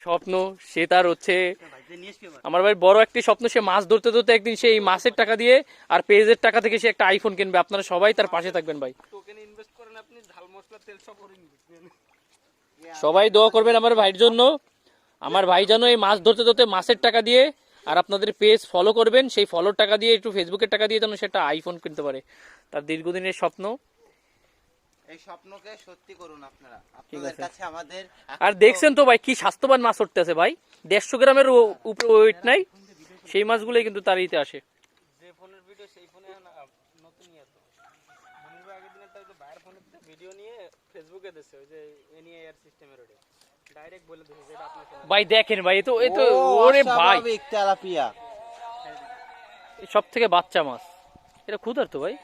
স্বপ্ন সে তার হচ্ছে আমার ভাই বড় একটি স্বপ্ন, সে মাছ ধরতে ধরতে একদিন সেই মাছের টাকা দিয়ে আর পেজের টাকা থেকে সে একটা আইফোন কিনবে। আপনারা সবাই তার পাশে থাকবেন ভাই, টোকেনে ইনভেস্ট করেন আপনি, ঝাল মশলা তেল সব ওর ইনভেস্ট। সবাই দোয়া করবেন আমার ভাইয়ের জন্য। আমার ভাই যেন এই মাছ ধরতে ধরতে মাছের টাকা দিয়ে আর আপনাদের পেজ ফলো করবেন, সেই ফলোর টাকা দিয়ে একটু ফেসবুকের টাকা দিয়ে যেন সেটা আইফোন কিনতে পারে। তার দীর্ঘদিনের স্বপ্ন, এই স্বপ্নকে সত্যি করুন আপনারা। ঠিক আপনাদের আছে। কাছে আমাদের আর দেখছেন তো ভাই কি স্বাস্থ্যবান মাছ উঠতে আছে ভাই, 150 গ্রামের উপরে ওয়েট নাই, সেই মাছগুলোই কিন্তু তার ইতে আসে। যে ফোনের ভিডিও সেই ফোনে নতুন ইয়ে তো মনির ভাই আগের দিনে তাই তো বাইরের ফোনের ভিডিও নিয়ে ফেসবুকে দিছে, ওই যে এনআইআর সিস্টেমের ওটা ডাইরেক্ট বলে দিছে যেটা আপনার ফোনে। ভাই দেখেন ভাই, এ তো ওরে ভাই অস্বাভাবিক তেলাপিয়া। সব থেকে বাচ্চা মাছ, এটা ক্ষুধার্ত ভাই।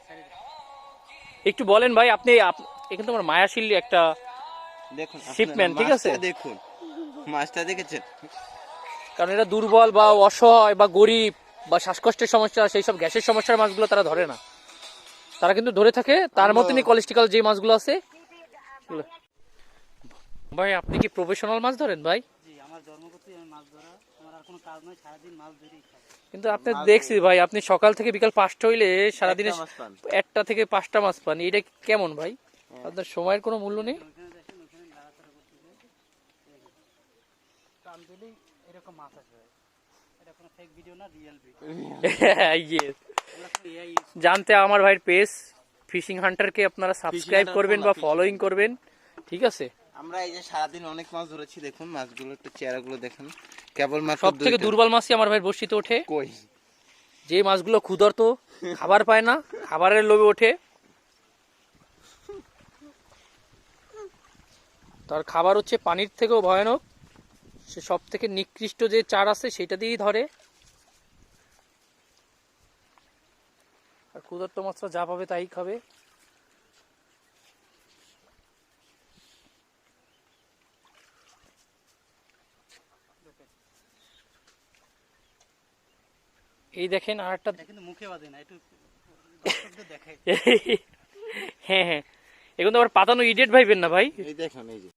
একটু বলেন ভাই আপনি, এখানে তোমার মায়াশীল একটা দেখুন শিপম্যান, ঠিক আছে? মাছটা দেখুন, মাছটা দেখেছেন? কারণ এরা দুর্বল বা অসহায় বা গরিব বা শ্বাসকষ্টের সমস্যা, সেই সব গ্যাসের সমস্যার মাছগুলো তারা ধরে না, তারা কিন্তু ধরে থাকে তার মতনই কোলেস্ট্রিকাল যে মাছগুলো আছে। ভাই আপনি কি প্রফেশনাল মাছ ধরেন ভাই? জি, আমার জন্মগতই আমি মাছ ধরা, আমার আর কোনো কাজ নয়, সারাদিন মাছ ধরেই খাই। কিন্তু আপনি দেখছি ভাই, আপনি সকাল থেকে বিকাল 5টা হইলে সারাদিনে একটা মাছ পান। 1টা থেকে 5টা মাছ পান, এটা কেমন ভাই? আপনার সময়ের কোনো মূল্য নেই? ওখানে দেখেন, ওখানে লাগাতার করতেছে, টান দিলেই এরকম মাছ আসবে। এটা কোনো ফেক ভিডিও না, রিয়েল ভিডিও। Yes. জানতে আমার ভাইয়ের পেজ ফিশিং হান্টারকে আপনারা সাবস্ক্রাইব Hunter করবেন follow, বা Fishing ফলোইং Hunter। করবেন, ঠিক আছে? আমরা এই যে সারাদিন অনেক মাছ ধরেছি, দেখুন মাছগুলো একটু চেহারাগুলো দেখুন, কেবল মাত্র সব থেকে দুইটা। দুর্বল মাছই আমার ভাইয়ের বড়শিতে ওঠে, কই যে মাছগুলো ক্ষুধার্ত, খাবার পায় না, খাবারের লোভে ওঠে। তার খাবার হচ্ছে পানির থেকেও ভয়ানক, সে সব থেকে নিকৃষ্ট যে চার আছে সেটা দিয়েই ধরে। আর ক্ষুধার্ত মাছরা যা পাবে তাই খাবে। এই দেখেন আর একটা এটা কিন্তু মুখে বাঁধে না, একটু দর্শকদের দেখাই। হ্যাঁ হ্যাঁ, এখন তো আবার পাতানো ইডিয়েট ভাইবেন না ভাই। এই দেখুন, এই যে